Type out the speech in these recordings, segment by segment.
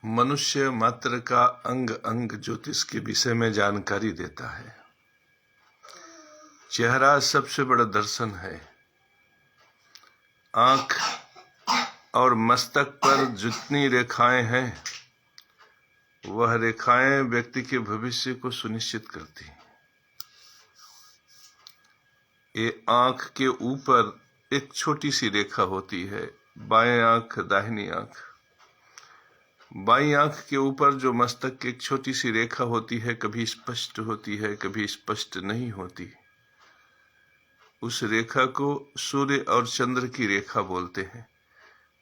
मनुष्य मात्र का अंग अंग ज्योतिष के विषय में जानकारी देता है। चेहरा सबसे बड़ा दर्शन है। आंख और मस्तक पर जितनी रेखाएं हैं, वह रेखाएं व्यक्ति के भविष्य को सुनिश्चित करती हैं। ये आंख के ऊपर एक छोटी सी रेखा होती है, बाएं आंख दाहिनी आंख। बाईं आंख के ऊपर जो मस्तक की एक छोटी सी रेखा होती है, कभी स्पष्ट होती है, कभी स्पष्ट नहीं होती। उस रेखा को सूर्य और चंद्र की रेखा बोलते हैं।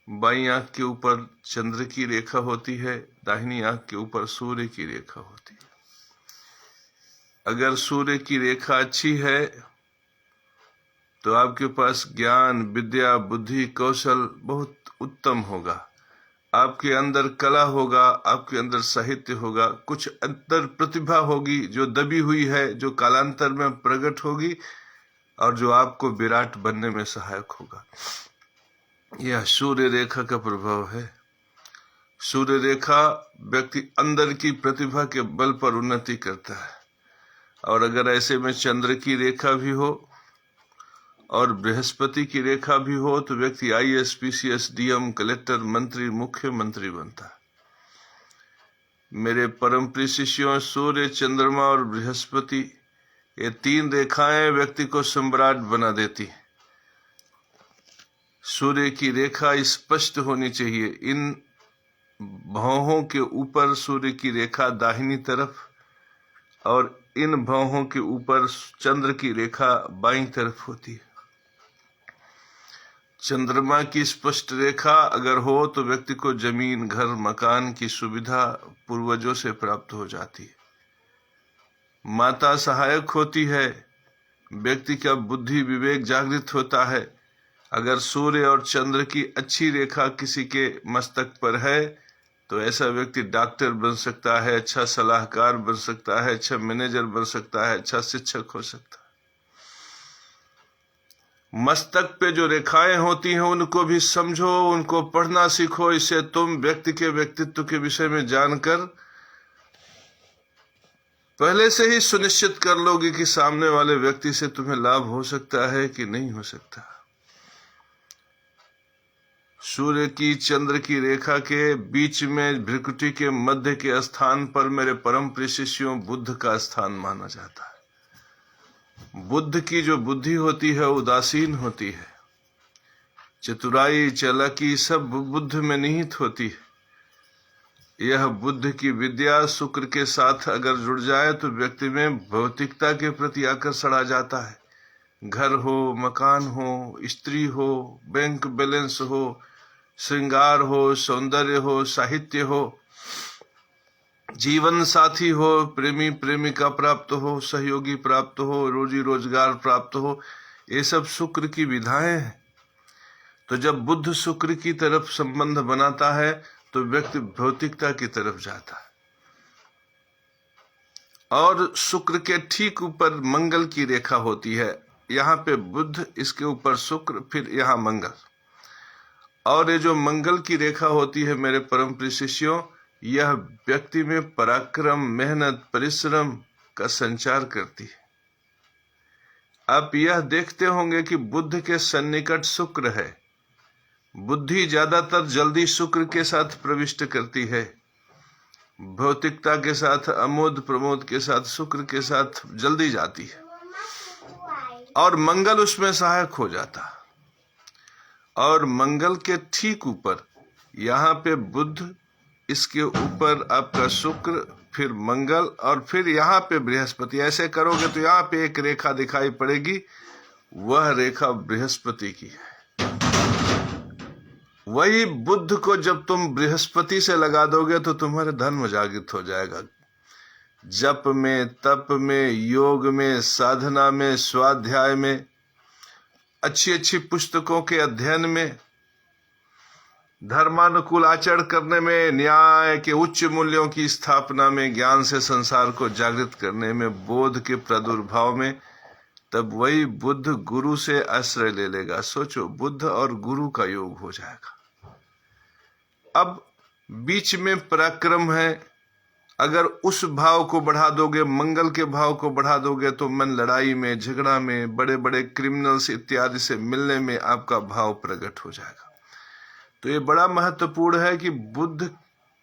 बाईं आंख के ऊपर चंद्र की रेखा होती है, दाहिनी आंख के ऊपर सूर्य की रेखा होती है। अगर सूर्य की रेखा अच्छी है तो आपके पास ज्ञान, विद्या, बुद्धि, कौशल बहुत उत्तम होगा। आपके अंदर कला होगा, आपके अंदर साहित्य होगा, कुछ अंतर प्रतिभा होगी जो दबी हुई है, जो कालांतर में प्रकट होगी और जो आपको विराट बनने में सहायक होगा। यह सूर्य रेखा का प्रभाव है। सूर्य रेखा व्यक्ति अंदर की प्रतिभा के बल पर उन्नति करता है। और अगर ऐसे में चंद्र की रेखा भी हो और बृहस्पति की रेखा भी हो तो व्यक्ति IAS, PCS, DM, कलेक्टर, मंत्री, मुख्यमंत्री बनता है। मेरे परम प्रिय शिष्यों, सूर्य, चंद्रमा और बृहस्पति, ये तीन रेखाएं व्यक्ति को सम्राट बना देती। सूर्य की रेखा स्पष्ट होनी चाहिए। इन भौहों के ऊपर सूर्य की रेखा दाहिनी तरफ और इन भौहों के ऊपर चंद्र की रेखा बाईं तरफ होती है। चंद्रमा की स्पष्ट रेखा अगर हो तो व्यक्ति को जमीन, घर, मकान की सुविधा पूर्वजों से प्राप्त हो जाती है। माता सहायक होती है, व्यक्ति का बुद्धि विवेक जागृत होता है। अगर सूर्य और चंद्र की अच्छी रेखा किसी के मस्तक पर है तो ऐसा व्यक्ति डॉक्टर बन सकता है, अच्छा सलाहकार बन सकता है, अच्छा मैनेजर बन सकता है, अच्छा शिक्षक हो सकता है। मस्तक पे जो रेखाएं होती हैं उनको भी समझो, उनको पढ़ना सीखो। इससे तुम व्यक्ति के व्यक्तित्व के विषय में जानकर पहले से ही सुनिश्चित कर लोगे कि सामने वाले व्यक्ति से तुम्हें लाभ हो सकता है कि नहीं हो सकता। सूर्य की चंद्र की रेखा के बीच में भ्रिकुटी के मध्य के स्थान पर मेरे परम प्रिय शिष्यों बुद्ध का स्थान माना जाता है। बुद्ध की जो बुद्धि होती है उदासीन होती है। चतुराई, चालाकी सब बुद्ध में निहित होती है। यह बुद्ध की विद्या शुक्र के साथ अगर जुड़ जाए तो व्यक्ति में भौतिकता के प्रति आकर्षण आ जाता है। घर हो, मकान हो, स्त्री हो, बैंक बैलेंस हो, श्रृंगार हो, सौंदर्य हो, साहित्य हो, जीवन साथी हो, प्रेमी प्रेमिका प्राप्त हो, सहयोगी प्राप्त हो, रोजी रोजगार प्राप्त हो, ये सब शुक्र की विधाएं हैं। तो जब बुद्ध शुक्र की तरफ संबंध बनाता है तो व्यक्ति भौतिकता की तरफ जाता है। और शुक्र के ठीक ऊपर मंगल की रेखा होती है। यहाँ पे बुद्ध, इसके ऊपर शुक्र, फिर यहाँ मंगल। और ये जो मंगल की रेखा होती है मेरे परम प्रिय शिष्यों, यह व्यक्ति में पराक्रम, मेहनत, परिश्रम का संचार करती है। आप यह देखते होंगे कि बुद्ध के सन्निकट शुक्र है। बुद्धि ज्यादातर जल्दी शुक्र के साथ प्रविष्ट करती है। भौतिकता के साथ, अमोद प्रमोद के साथ, शुक्र के साथ जल्दी जाती है और मंगल उसमें सहायक हो जाता। और मंगल के ठीक ऊपर यहाँ पे बुद्ध, इसके ऊपर आपका शुक्र, फिर मंगल और फिर यहाँ पे बृहस्पति। ऐसे करोगे तो यहाँ पे एक रेखा दिखाई पड़ेगी, वह रेखा बृहस्पति की है। वही बुद्ध को जब तुम बृहस्पति से लगा दोगे तो तुम्हारे धर्म जागृत हो जाएगा। जप में, तप में, योग में, साधना में, स्वाध्याय में, अच्छी अच्छी पुस्तकों के अध्ययन में, धर्मानुकूल आचरण करने में, न्याय के उच्च मूल्यों की स्थापना में, ज्ञान से संसार को जागृत करने में, बोध के प्रादुर्भाव में, तब वही बुद्ध गुरु से आश्रय ले लेगा। सोचो, बुद्ध और गुरु का योग हो जाएगा। अब बीच में पराक्रम है। अगर उस भाव को बढ़ा दोगे, मंगल के भाव को बढ़ा दोगे, तो मन लड़ाई में, झगड़ा में, बड़े बड़े क्रिमिनल्स इत्यादि से मिलने में आपका भाव प्रकट हो जाएगा। तो ये बड़ा महत्वपूर्ण है कि बुद्ध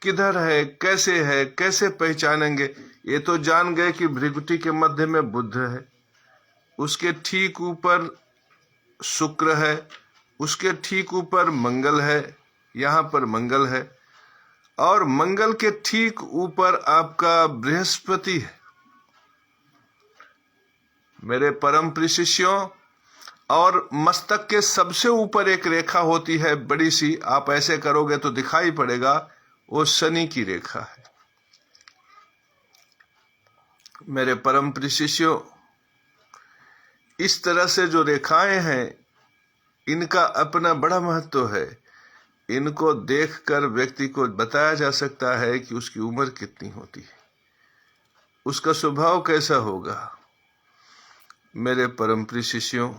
किधर है, कैसे पहचानेंगे। ये तो जान गए कि भृगुटी के मध्य में बुद्ध है, उसके ठीक ऊपर शुक्र है, उसके ठीक ऊपर मंगल है, यहाँ पर मंगल है, और मंगल के ठीक ऊपर आपका बृहस्पति है। मेरे परम प्रिय शिष्यों, और मस्तक के सबसे ऊपर एक रेखा होती है बड़ी सी, आप ऐसे करोगे तो दिखाई पड़ेगा, वो शनि की रेखा है। मेरे परम प्रिय शिष्यों, इस तरह से जो रेखाएं हैं, इनका अपना बड़ा महत्व है। इनको देखकर व्यक्ति को बताया जा सकता है कि उसकी उम्र कितनी होती है, उसका स्वभाव कैसा होगा। मेरे परम प्रिय शिष्यों,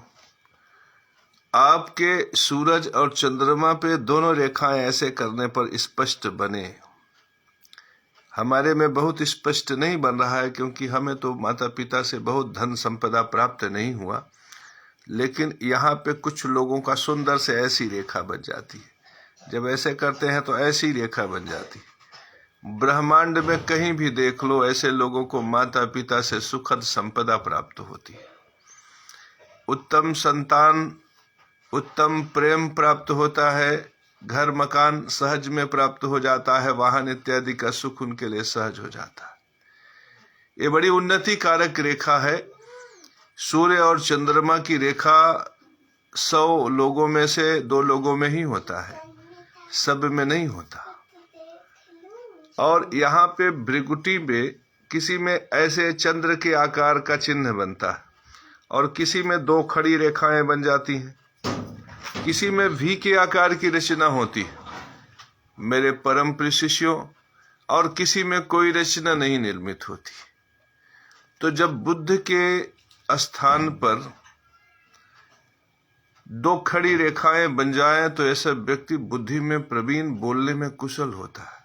आपके सूरज और चंद्रमा पे दोनों रेखाएं ऐसे करने पर स्पष्ट बने। हमारे में बहुत स्पष्ट नहीं बन रहा है, क्योंकि हमें तो माता पिता से बहुत धन संपदा प्राप्त नहीं हुआ, लेकिन यहाँ पे कुछ लोगों का सुंदर से ऐसी रेखा बन जाती है। जब ऐसे करते हैं तो ऐसी रेखा बन जाती है। ब्रह्मांड में कहीं भी देख लो, ऐसे लोगों को माता पिता से सुखद संपदा प्राप्त होती है, उत्तम संतान, उत्तम प्रेम प्राप्त होता है, घर मकान सहज में प्राप्त हो जाता है, वाहन इत्यादि का सुख उनके लिए सहज हो जाता है। ये बड़ी उन्नति कारक रेखा है। सूर्य और चंद्रमा की रेखा 100 लोगों में से 2 लोगों में ही होता है, सब में नहीं होता। और यहाँ पे भृगुटी में किसी में ऐसे चंद्र के आकार का चिन्ह बनता है, और किसी में 2 खड़ी रेखाएं बन जाती हैं, किसी में वी के आकार की रचना होती है, मेरे परम प्रिय शिष्यों, और किसी में कोई रचना नहीं निर्मित होती। तो जब बुद्ध के स्थान पर 2 खड़ी रेखाएं बन जाएं, तो ऐसा व्यक्ति बुद्धि में प्रवीण, बोलने में कुशल होता है।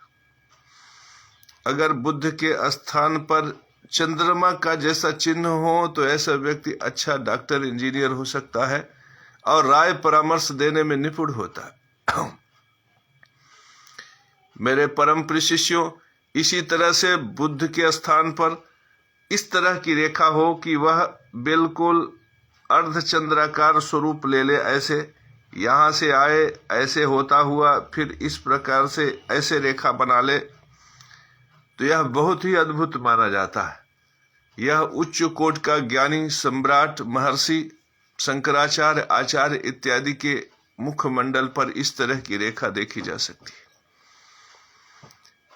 अगर बुद्ध के स्थान पर चंद्रमा का जैसा चिन्ह हो, तो ऐसा व्यक्ति अच्छा डॉक्टर, इंजीनियर हो सकता है और राय परामर्श देने में निपुण होता है। मेरे परम प्रिय शिष्यों, इसी तरह से बुद्ध के स्थान पर इस तरह की रेखा हो कि वह बिल्कुल अर्धचंद्राकार स्वरूप ले ले, ऐसे यहाँ से आए, ऐसे होता हुआ फिर इस प्रकार से ऐसे रेखा बना ले, तो यह बहुत ही अद्भुत माना जाता है। यह उच्च कोटि का ज्ञानी सम्राट महर्षि शंकराचार्य, आचार्य इत्यादि के मुखमंडल पर इस तरह की रेखा देखी जा सकती है।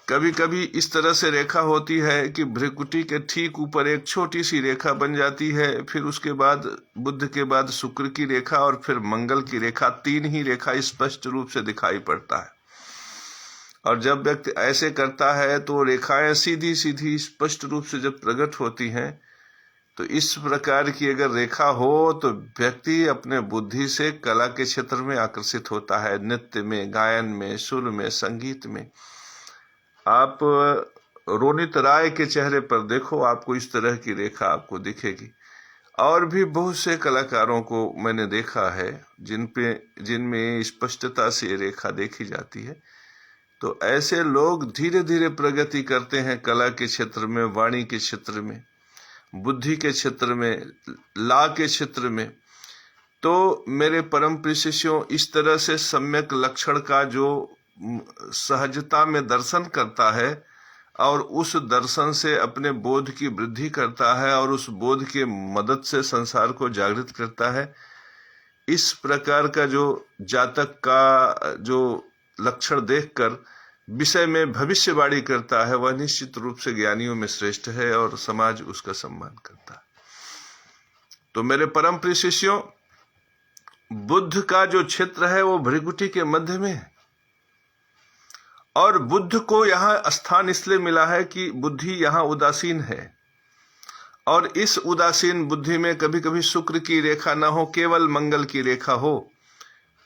कभी कभी इस तरह से रेखा होती है कि भृकुटी के ठीक ऊपर एक छोटी सी रेखा बन जाती है, फिर उसके बाद बुद्ध के बाद शुक्र की रेखा और फिर मंगल की रेखा, 3 ही रेखा स्पष्ट रूप से दिखाई पड़ता है। और जब व्यक्ति ऐसे करता है तो रेखाएं सीधी सीधी स्पष्ट रूप से जब प्रकट होती हैं, तो इस प्रकार की अगर रेखा हो तो व्यक्ति अपने बुद्धि से कला के क्षेत्र में आकर्षित होता है, नृत्य में, गायन में, सुर में, संगीत में। आप रोनित राय के चेहरे पर देखो, आपको इस तरह की रेखा आपको दिखेगी। और भी बहुत से कलाकारों को मैंने देखा है जिनमें स्पष्टता से रेखा देखी जाती है। तो ऐसे लोग धीरे धीरे प्रगति करते हैं कला के क्षेत्र में, वाणी के क्षेत्र में, बुद्धि के क्षेत्र में, ला के क्षेत्र में। तो मेरे परम प्रिय शिष्यों, इस तरह से सम्यक लक्षण का जो सहजता में दर्शन करता है और उस दर्शन से अपने बोध की वृद्धि करता है और उस बोध के मदद से संसार को जागृत करता है, इस प्रकार का जो जातक का जो लक्षण देखकर विषय में भविष्यवाणी करता है, वह निश्चित रूप से ज्ञानियों में श्रेष्ठ है और समाज उसका सम्मान करता है। तो मेरे परम प्रिय शिष्यों, बुद्ध का जो क्षेत्र है वो भृगुटी के मध्य में है, और बुद्ध को यहाँ स्थान इसलिए मिला है कि बुद्धि यहाँ उदासीन है, और इस उदासीन बुद्धि में कभी कभी शुक्र की रेखा न हो, केवल मंगल की रेखा हो,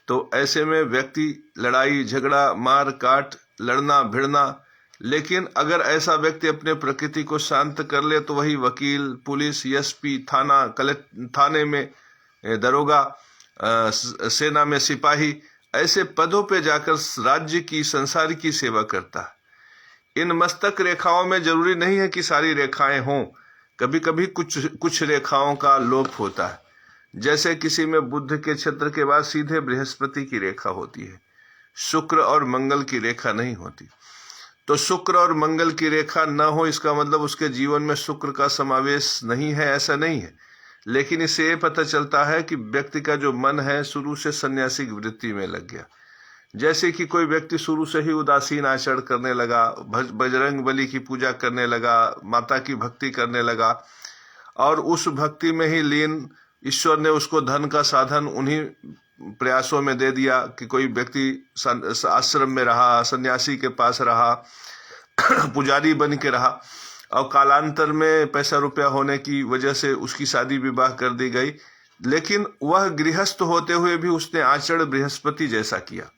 तो ऐसे में व्यक्ति लड़ाई झगड़ा, मार काट लड़ना भिड़ना। लेकिन अगर ऐसा व्यक्ति अपने प्रकृति को शांत कर ले तो वही वकील, पुलिस, एसपी, थाने में दरोगा, सेना में सिपाही, ऐसे पदों पे जाकर राज्य की, संसार की सेवा करता है। इन मस्तक रेखाओं में जरूरी नहीं है कि सारी रेखाएं हों, कभी कभी कुछ रेखाओं का लोप होता है। जैसे किसी में बुध के क्षेत्र के बाद सीधे बृहस्पति की रेखा होती है, शुक्र और मंगल की रेखा नहीं होती। तो शुक्र और मंगल की रेखा न हो इसका मतलब उसके जीवन में शुक्र का समावेश नहीं है, ऐसा नहीं है। लेकिन इससे ये पता चलता है कि व्यक्ति का जो मन है शुरू से सन्यासी वृत्ति में लग गया। जैसे कि कोई व्यक्ति शुरू से ही उदासीन आचरण करने लगा, बजरंग बली की पूजा करने लगा, माता की भक्ति करने लगा, और उस भक्ति में ही लीन ईश्वर ने उसको धन का साधन उन्हीं प्रयासों में दे दिया कि कोई व्यक्ति आश्रम में रहा, सन्यासी के पास रहा, पुजारी बन के रहा, और कालांतर में पैसा रुपया होने की वजह से उसकी शादी विवाह कर दी गई। लेकिन वह गृहस्थ होते हुए भी उसने आचरण बृहस्पति जैसा किया।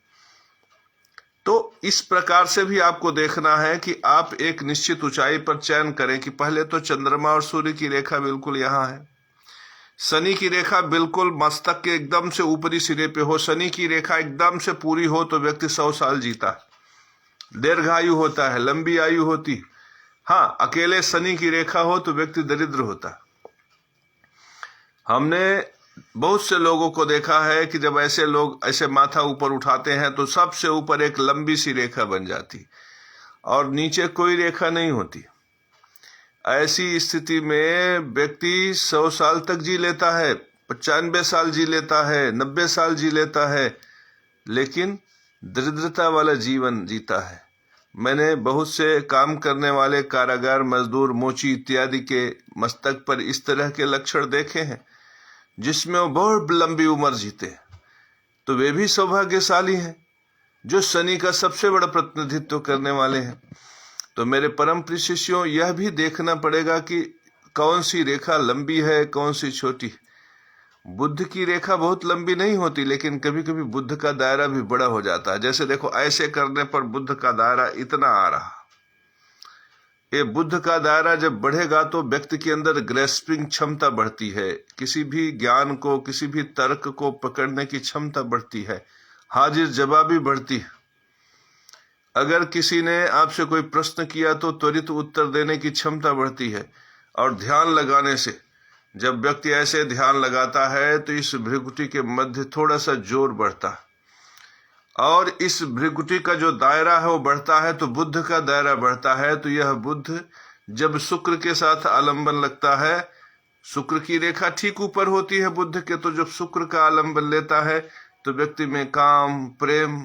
तो इस प्रकार से भी आपको देखना है कि आप एक निश्चित ऊंचाई पर चयन करें कि पहले तो चंद्रमा और सूर्य की रेखा बिल्कुल यहाँ है, शनि की रेखा बिल्कुल मस्तक के एकदम से ऊपरी सिरे पे हो। शनि की रेखा एकदम से पूरी हो तो व्यक्ति 100 साल जीता है, दीर्घायु होता है, लंबी आयु होती। हाँ, अकेले शनि की रेखा हो तो व्यक्ति दरिद्र होता है। हमने बहुत से लोगों को देखा है कि जब ऐसे लोग ऐसे माथा ऊपर उठाते हैं तो सबसे ऊपर एक लंबी सी रेखा बन जाती और नीचे कोई रेखा नहीं होती। ऐसी स्थिति में व्यक्ति 100 साल तक जी लेता है, 95 साल जी लेता है, 90 साल जी लेता है, लेकिन दरिद्रता वाला जीवन जीता है। मैंने बहुत से काम करने वाले कारागार मजदूर, मोची इत्यादि के मस्तक पर इस तरह के लक्षण देखे हैं जिसमें वो बहुत लंबी उम्र जीते। तो वे भी सौभाग्यशाली हैं जो शनि का सबसे बड़ा प्रतिनिधित्व करने वाले हैं। तो मेरे परम प्रिय शिष्यों, यह भी देखना पड़ेगा कि कौन सी रेखा लंबी है, कौन सी छोटी। बुद्ध की रेखा बहुत लंबी नहीं होती, लेकिन कभी कभी बुद्ध का दायरा भी बड़ा हो जाता है। जैसे देखो, ऐसे करने पर बुद्ध का दायरा इतना आ रहा। ये बुद्ध का दायरा जब बढ़ेगा तो व्यक्ति के अंदर ग्रेस्पिंग क्षमता बढ़ती है, किसी भी ज्ञान को, किसी भी तर्क को पकड़ने की क्षमता बढ़ती है, हाजिर जवाबी बढ़ती है। अगर किसी ने आपसे कोई प्रश्न किया तो त्वरित उत्तर देने की क्षमता बढ़ती है। और ध्यान लगाने से, जब व्यक्ति ऐसे ध्यान लगाता है तो इस भृकुटी के मध्य थोड़ा सा जोर बढ़ता है, और इस भृकुटी का जो दायरा है वो बढ़ता है तो बुद्ध का दायरा बढ़ता है। तो यह बुद्ध जब शुक्र के साथ आलंबन लगता है, शुक्र की रेखा ठीक ऊपर होती है बुद्ध के, तो जब शुक्र का आलंबन लेता है तो व्यक्ति में काम, प्रेम,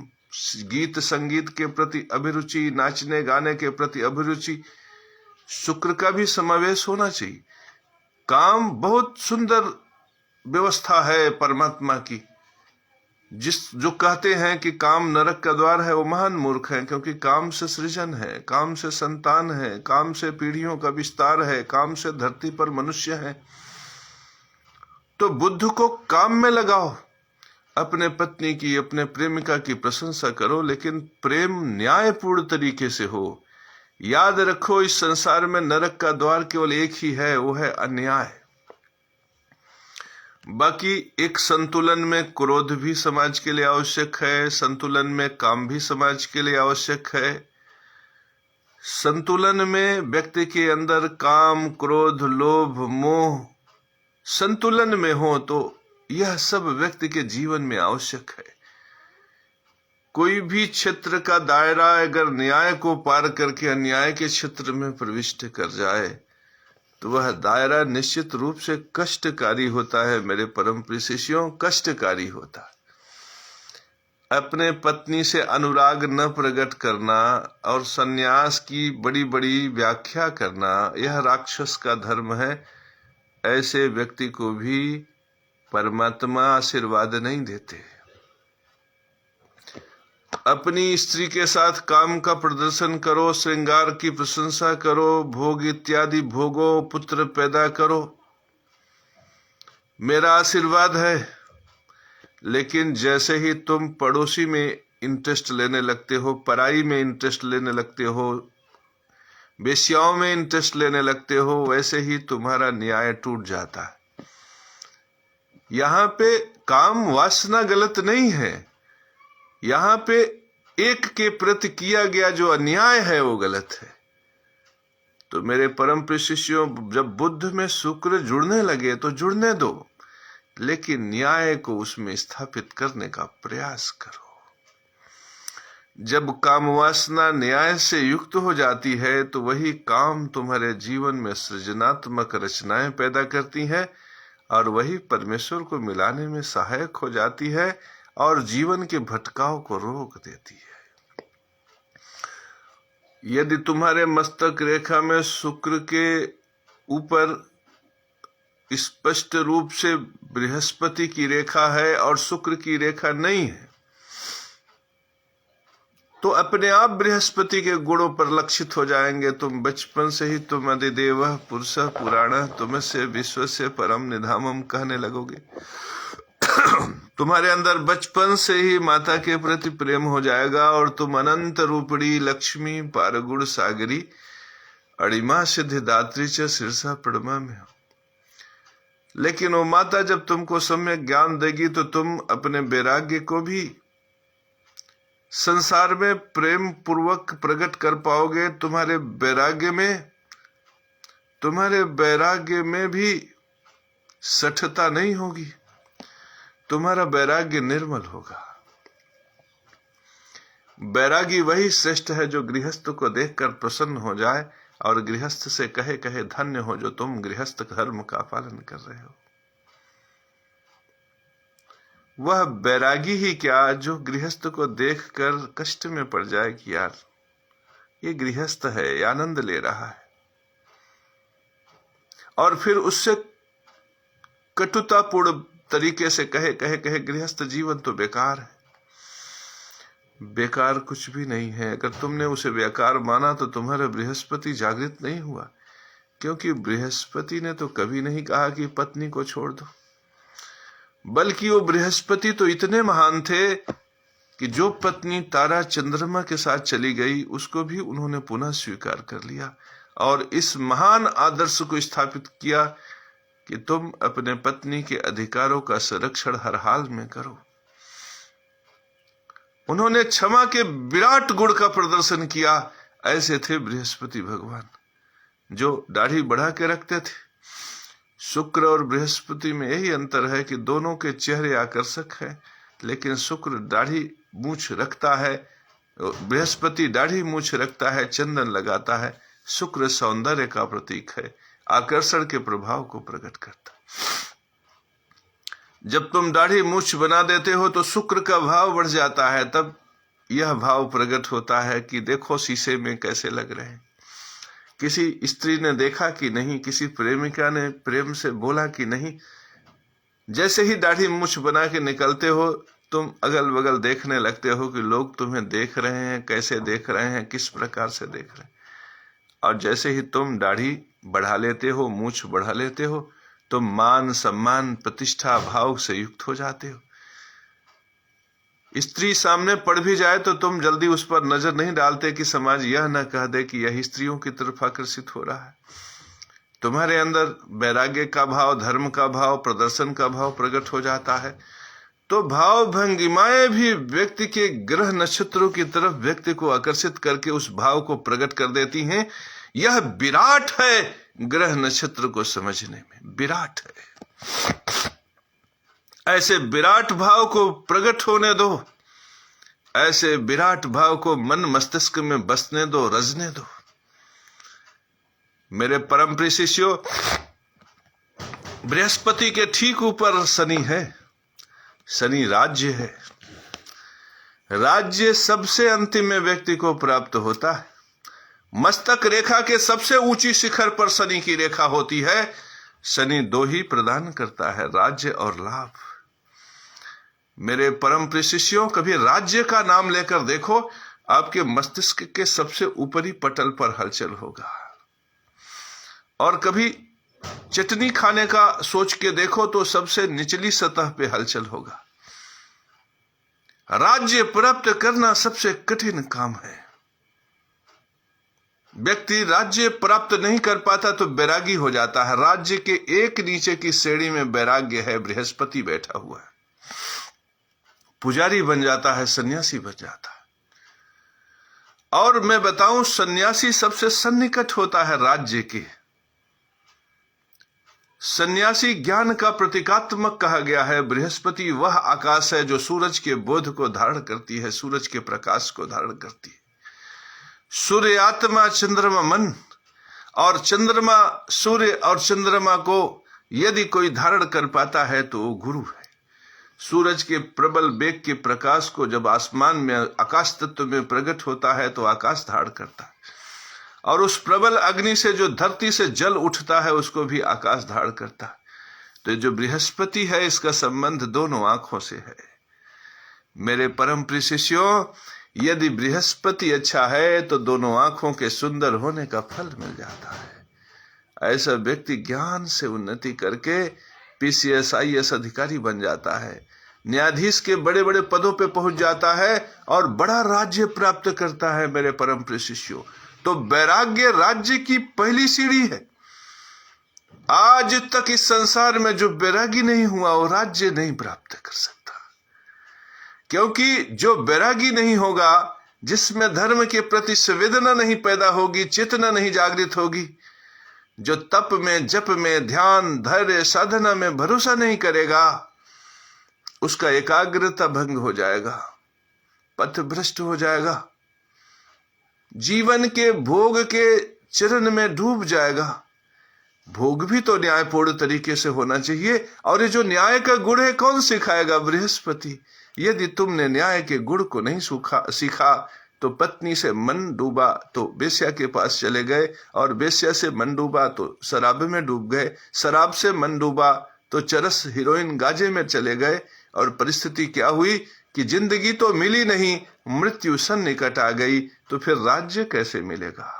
गीत संगीत के प्रति अभिरुचि, नाचने गाने के प्रति अभिरुचि, शुक्र का भी समावेश होना चाहिए। काम बहुत सुंदर व्यवस्था है परमात्मा की। जो कहते हैं कि काम नरक का द्वार है वो महान मूर्ख है, क्योंकि काम से सृजन है, काम से संतान है, काम से पीढ़ियों का विस्तार है, काम से धरती पर मनुष्य है। तो बुद्ध को काम में लगाओ, अपने पत्नी की, अपने प्रेमिका की प्रशंसा करो, लेकिन प्रेम न्यायपूर्ण तरीके से हो। याद रखो, इस संसार में नरक का द्वार केवल एक ही है, वो है अन्याय। बाकी एक संतुलन में क्रोध भी समाज के लिए आवश्यक है, संतुलन में काम भी समाज के लिए आवश्यक है। संतुलन में व्यक्ति के अंदर काम, क्रोध, लोभ, मोह संतुलन में हो तो यह सब व्यक्ति के जीवन में आवश्यक है। कोई भी क्षेत्र का दायरा अगर न्याय को पार करके अन्याय के क्षेत्र में प्रविष्ट कर जाए तो वह दायरा निश्चित रूप से कष्टकारी होता है। मेरे परम प्रिय शिष्यों, कष्टकारी होता है। अपने पत्नी से अनुराग न प्रकट करना और सन्यास की बड़ी बड़ी व्याख्या करना, यह राक्षस का धर्म है। ऐसे व्यक्ति को भी परमात्मा आशीर्वाद नहीं देते। अपनी स्त्री के साथ काम का प्रदर्शन करो, श्रृंगार की प्रशंसा करो, भोग इत्यादि भोगो, पुत्र पैदा करो, मेरा आशीर्वाद है। लेकिन जैसे ही तुम पड़ोसी में इंटरेस्ट लेने लगते हो, पढ़ाई में इंटरेस्ट लेने लगते हो, वेश्याओं में इंटरेस्ट लेने लगते हो, वैसे ही तुम्हारा न्याय टूट जाता है। यहां पे काम वासना गलत नहीं है, यहां पे एक के प्रति किया गया जो अन्याय है वो गलत है। तो मेरे परम प्रिय शिष्यों, जब बुद्ध में शुक्र जुड़ने लगे तो जुड़ने दो, लेकिन न्याय को उसमें स्थापित करने का प्रयास करो। जब काम वासना न्याय से युक्त हो जाती है तो वही काम तुम्हारे जीवन में सृजनात्मक रचनाएं पैदा करती है और वही परमेश्वर को मिलाने में सहायक हो जाती है और जीवन के भटकाव को रोक देती है। यदि तुम्हारे मस्तक रेखा में शुक्र के ऊपर स्पष्ट रूप से बृहस्पति की रेखा है और शुक्र की रेखा नहीं है, तो अपने आप बृहस्पति के गुणों पर लक्षित हो जाएंगे। तुम बचपन से ही तुम अधिदेव पुरुष पुराण तुमसे विश्व से परम निधामम कहने लगोगे। तुम्हारे अंदर बचपन से ही माता के प्रति प्रेम हो जाएगा और तुम अनंत रूपड़ी लक्ष्मी पारगुण सागरी अड़िमा सिद्धिदात्री च शीर्षा पड़मा में हो। लेकिन वो माता जब तुमको सम्यक ज्ञान देगी तो तुम अपने वैराग्य को भी संसार में प्रेम पूर्वक प्रकट कर पाओगे। तुम्हारे वैराग्य में भी सठता नहीं होगी, तुम्हारा वैराग्य निर्मल होगा। वैरागी वही श्रेष्ठ है जो गृहस्थ को देखकर प्रसन्न हो जाए और गृहस्थ से कहे कहे धन्य हो जो तुम गृहस्थ धर्म का पालन कर रहे हो। वह बैरागी ही क्या जो गृहस्थ को देखकर कष्ट में पड़ जाए कि यार ये गृहस्थ है, ये आनंद ले रहा है, और फिर उससे कटुतापूर्ण तरीके से कहे कहे गृहस्थ जीवन तो बेकार है। बेकार कुछ भी नहीं है। अगर तुमने उसे बेकार माना तो तुम्हारा बृहस्पति जागृत नहीं हुआ, क्योंकि बृहस्पति ने तो कभी नहीं कहा कि पत्नी को छोड़ दो, बल्कि वो बृहस्पति तो इतने महान थे कि जो पत्नी तारा चंद्रमा के साथ चली गई उसको भी उन्होंने पुनः स्वीकार कर लिया और इस महान आदर्श को स्थापित किया कि तुम अपने पत्नी के अधिकारों का संरक्षण हर हाल में करो। उन्होंने क्षमा के विराट गुण का प्रदर्शन किया। ऐसे थे बृहस्पति भगवान जो दाढ़ी बढ़ा के रखते थे। शुक्र और बृहस्पति में यही अंतर है कि दोनों के चेहरे आकर्षक हैं, लेकिन शुक्र दाढ़ी मूछ रखता है, बृहस्पति दाढ़ी मूछ रखता है, चंदन लगाता है। शुक्र सौंदर्य का प्रतीक है, आकर्षण के प्रभाव को प्रकट करता। जब तुम दाढ़ी मूछ बना देते हो तो शुक्र का भाव बढ़ जाता है, तब यह भाव प्रकट होता है कि देखो शीशे में कैसे लग रहे हैं। किसी स्त्री ने देखा कि नहीं, किसी प्रेमिका ने प्रेम से बोला कि नहीं। जैसे ही दाढ़ी मूछ बना के निकलते हो तुम अगल बगल देखने लगते हो कि लोग तुम्हें देख रहे हैं, कैसे देख रहे हैं, किस प्रकार से देख रहे हैं। और जैसे ही तुम दाढ़ी बढ़ा लेते हो, मूछ बढ़ा लेते हो, तुम मान सम्मान प्रतिष्ठा भाव से युक्त हो जाते हो। स्त्री सामने पड़ भी जाए तो तुम जल्दी उस पर नजर नहीं डालते कि समाज यह न कह दे कि यह स्त्रियों की तरफ आकर्षित हो रहा है। तुम्हारे अंदर वैराग्य का भाव, धर्म का भाव, प्रदर्शन का भाव प्रकट हो जाता है। तो भाव भंगिमाएं भी व्यक्ति के ग्रह नक्षत्रों की तरफ व्यक्ति को आकर्षित करके उस भाव को प्रकट कर देती हैं। यह विराट है ग्रह नक्षत्र को समझने में, विराट है। ऐसे विराट भाव को प्रकट होने दो, ऐसे विराट भाव को मन मस्तिष्क में बसने दो, रजने दो। मेरे परम प्रिय शिष्यों, बृहस्पति के ठीक ऊपर शनि है। शनि राज्य है। राज्य सबसे अंतिम में व्यक्ति को प्राप्त होता है। मस्तक रेखा के सबसे ऊंची शिखर पर शनि की रेखा होती है। शनि दो ही प्रदान करता है, राज्य और लाभ। मेरे परम प्रिय शिष्यों, कभी राज्य का नाम लेकर देखो, आपके मस्तिष्क के सबसे ऊपरी पटल पर हलचल होगा। और कभी चटनी खाने का सोच के देखो तो सबसे निचली सतह पे हलचल होगा। राज्य प्राप्त करना सबसे कठिन काम है। व्यक्ति राज्य प्राप्त नहीं कर पाता तो बैरागी हो जाता है। राज्य के एक नीचे की श्रेणी में वैराग्य है, बृहस्पति बैठा हुआ है, पुजारी बन जाता है, सन्यासी बन जाता है। और मैं बताऊं, सन्यासी सबसे सन्निकट होता है राज्य के। सन्यासी ज्ञान का प्रतीकात्मक कहा गया है। बृहस्पति वह आकाश है जो सूरज के बोध को धारण करती है, सूरज के प्रकाश को धारण करती है। सूर्य आत्मा, चंद्रमा मन, और चंद्रमा सूर्य और चंद्रमा को यदि कोई धारण कर पाता है तो वो गुरु है। सूरज के प्रबल वेग के प्रकाश को जब आसमान में आकाश तत्व में प्रकट होता है तो आकाश धारण करता है, और उस प्रबल अग्नि से जो धरती से जल उठता है उसको भी आकाश धारण करता है। तो जो बृहस्पति है इसका संबंध दोनों आंखों से है। मेरे परम प्रिय शिष्यों, यदि बृहस्पति अच्छा है तो दोनों आंखों के सुंदर होने का फल मिल जाता है। ऐसा व्यक्ति ज्ञान से उन्नति करके PCS IAS अधिकारी बन जाता है, न्यायाधीश के बड़े बड़े पदों पे पहुंच जाता है और बड़ा राज्य प्राप्त करता है। मेरे परम प्रिय शिष्यों, तो वैराग्य राज्य की पहली सीढ़ी है। आज तक इस संसार में जो वैरागी नहीं हुआ वो राज्य नहीं प्राप्त कर सकता, क्योंकि जो वैरागी नहीं होगा, जिसमें धर्म के प्रति संवेदना नहीं पैदा होगी, चेतना नहीं जागृत होगी, जो तप में, जप में, ध्यान, धैर्य, साधना में भरोसा नहीं करेगा, उसका एकाग्रता भंग हो जाएगा, पथ भ्रष्ट हो जाएगा, जीवन के भोग के चरण में डूब जाएगा। भोग भी तो न्यायपूर्ण तरीके से होना चाहिए, और ये जो न्याय का गुण है कौन सिखाएगा? बृहस्पति। यदि तुमने न्याय के गुण को नहीं सीखा तो पत्नी से मन डूबा तो बेश्या के पास चले गए, और बेश्या से मन डूबा तो शराब में डूब गए, शराब से मन डूबा तो चरस हीरोइन गाजे में चले गए, और परिस्थिति क्या हुई कि जिंदगी तो मिली नहीं, मृत्यु सन्निकट आ गई। तो फिर राज्य कैसे मिलेगा?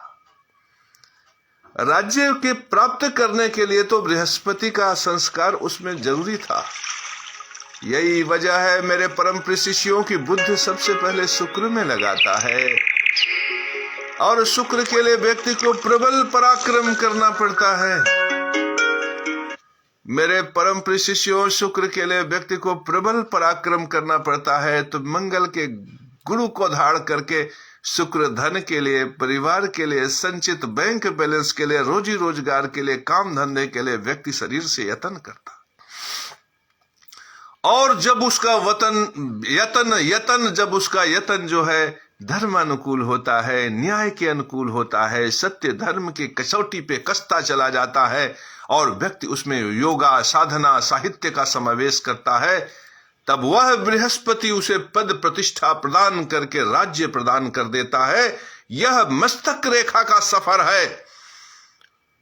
राज्य के प्राप्त करने के लिए तो बृहस्पति का संस्कार उसमें जरूरी था। यही वजह है मेरे परम प्रिय शिष्यों की बुद्धि सबसे पहले शुक्र में लगाता है, और शुक्र के लिए व्यक्ति को प्रबल पराक्रम करना पड़ता है। मेरे परम प्रिय शिष्यों, शुक्र के लिए व्यक्ति को प्रबल पराक्रम करना पड़ता है। तो मंगल के गुरु को धारण करके शुक्र धन के लिए, परिवार के लिए, संचित बैंक बैलेंस के लिए, रोजी रोजगार के लिए, काम धंधे के लिए व्यक्ति शरीर से यत्न करता। और जब उसका जब उसका यत्न जो है धर्मानुकूल होता है, न्याय के अनुकूल होता है, सत्य धर्म की कसौटी पे कसता चला जाता है, और व्यक्ति उसमें योगा, साधना, साहित्य का समावेश करता है, तब वह बृहस्पति उसे पद प्रतिष्ठा प्रदान करके राज्य प्रदान कर देता है। यह मस्तक रेखा का सफर है।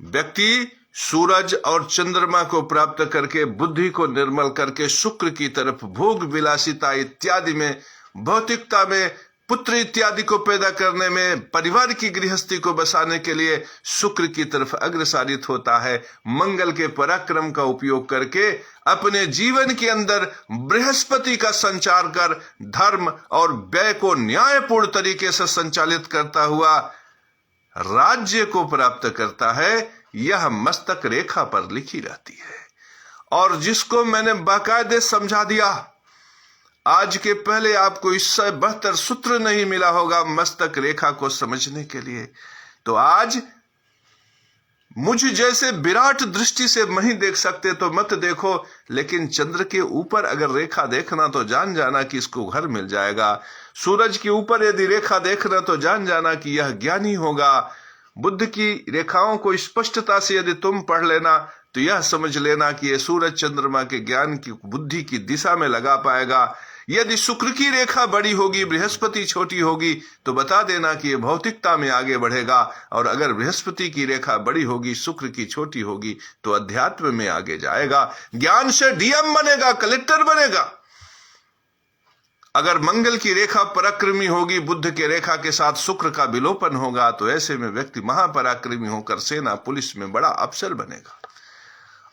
व्यक्ति सूरज और चंद्रमा को प्राप्त करके, बुद्धि को निर्मल करके शुक्र की तरफ, भोग विलासिता इत्यादि में, भौतिकता में, पुत्र इत्यादि को पैदा करने में, परिवार की गृहस्थी को बसाने के लिए शुक्र की तरफ अग्रसारित होता है। मंगल के पराक्रम का उपयोग करके अपने जीवन के अंदर बृहस्पति का संचार कर धर्म और व्यय को न्यायपूर्ण तरीके से संचालित करता हुआ राज्य को प्राप्त करता है। यह मस्तक रेखा पर लिखी रहती है, और जिसको मैंने बाकायदे समझा दिया। आज के पहले आपको इससे बेहतर सूत्र नहीं मिला होगा मस्तक रेखा को समझने के लिए। तो आज मुझ जैसे विराट दृष्टि से नहीं देख सकते तो मत देखो, लेकिन चंद्र के ऊपर अगर रेखा देखना तो जान जाना कि इसको घर मिल जाएगा। सूरज के ऊपर यदि रेखा देखना तो जान जाना कि यह ज्ञानी होगा। बुद्ध की रेखाओं को स्पष्टता से यदि तुम पढ़ लेना तो यह समझ लेना कि यह सूरज चंद्रमा के ज्ञान की, बुद्धि की दिशा में लगा पाएगा। यदि शुक्र की रेखा बड़ी होगी, बृहस्पति छोटी होगी, तो बता देना कि यह भौतिकता में आगे बढ़ेगा, और अगर बृहस्पति की रेखा बड़ी होगी, शुक्र की छोटी होगी, तो अध्यात्म में आगे जाएगा, ज्ञान से DM बनेगा, कलेक्टर बनेगा। अगर मंगल की रेखा पराक्रमी होगी, बुद्ध के रेखा के साथ शुक्र का विलोपन होगा, तो ऐसे में व्यक्ति महापराक्रमी होकर सेना पुलिस में बड़ा अफसर बनेगा।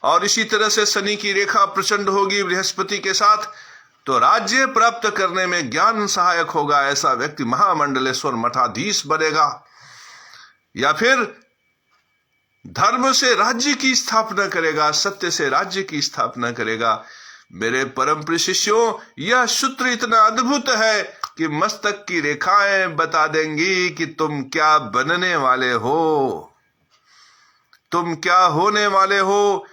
और इसी तरह से शनि की रेखा प्रचंड होगी बृहस्पति के साथ, तो राज्य प्राप्त करने में ज्ञान सहायक होगा। ऐसा व्यक्ति महामंडलेश्वर मठाधीश बनेगा, या फिर धर्म से राज्य की स्थापना करेगा, सत्य से राज्य की स्थापना करेगा। मेरे परम प्रिय शिष्यों, यह सूत्र इतना अद्भुत है कि मस्तक की रेखाएं बता देंगी कि तुम क्या बनने वाले हो, तुम क्या होने वाले हो।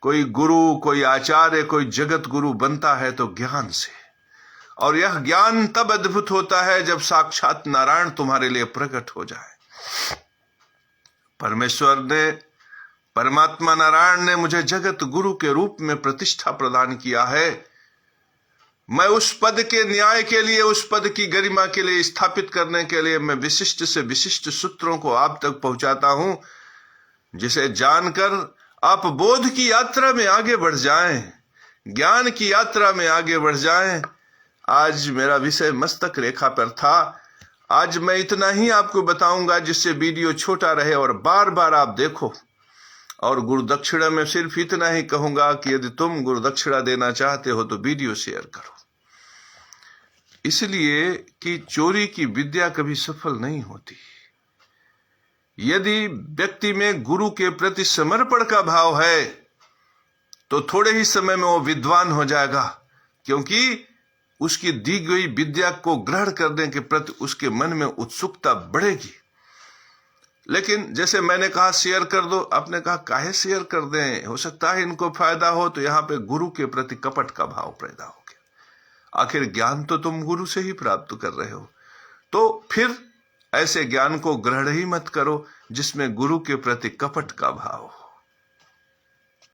कोई गुरु, कोई आचार्य, कोई जगत गुरु बनता है तो ज्ञान से, और यह ज्ञान तब अद्भुत होता है जब साक्षात नारायण तुम्हारे लिए प्रकट हो जाए। परमेश्वर ने, परमात्मा नारायण ने मुझे जगत गुरु के रूप में प्रतिष्ठा प्रदान किया है। मैं उस पद के न्याय के लिए, उस पद की गरिमा के लिए, स्थापित करने के लिए मैं विशिष्ट से विशिष्ट सूत्रों को आप तक पहुंचाता हूं, जिसे जानकर आप बोध की यात्रा में आगे बढ़ जाएं, ज्ञान की यात्रा में आगे बढ़ जाएं। आज मेरा विषय मस्तक रेखा पर था। आज मैं इतना ही आपको बताऊंगा जिससे वीडियो छोटा रहे और बार बार आप देखो। और गुरु दक्षिणा में सिर्फ इतना ही कहूंगा कि यदि तुम गुरु दक्षिणा देना चाहते हो तो वीडियो शेयर करो, इसलिए कि चोरी की विद्या कभी सफल नहीं होती। यदि व्यक्ति में गुरु के प्रति समर्पण का भाव है तो थोड़े ही समय में वो विद्वान हो जाएगा, क्योंकि उसकी दी गई विद्या को ग्रहण करने के प्रति उसके मन में उत्सुकता बढ़ेगी। लेकिन जैसे मैंने कहा शेयर कर दो, आपने कहा काहे शेयर कर दें, हो सकता है इनको फायदा हो, तो यहां पे गुरु के प्रति कपट का भाव पैदा हो गया। आखिर ज्ञान तो तुम गुरु से ही प्राप्त कर रहे हो, तो फिर ऐसे ज्ञान को ग्रहण ही मत करो जिसमें गुरु के प्रति कपट का भाव हो।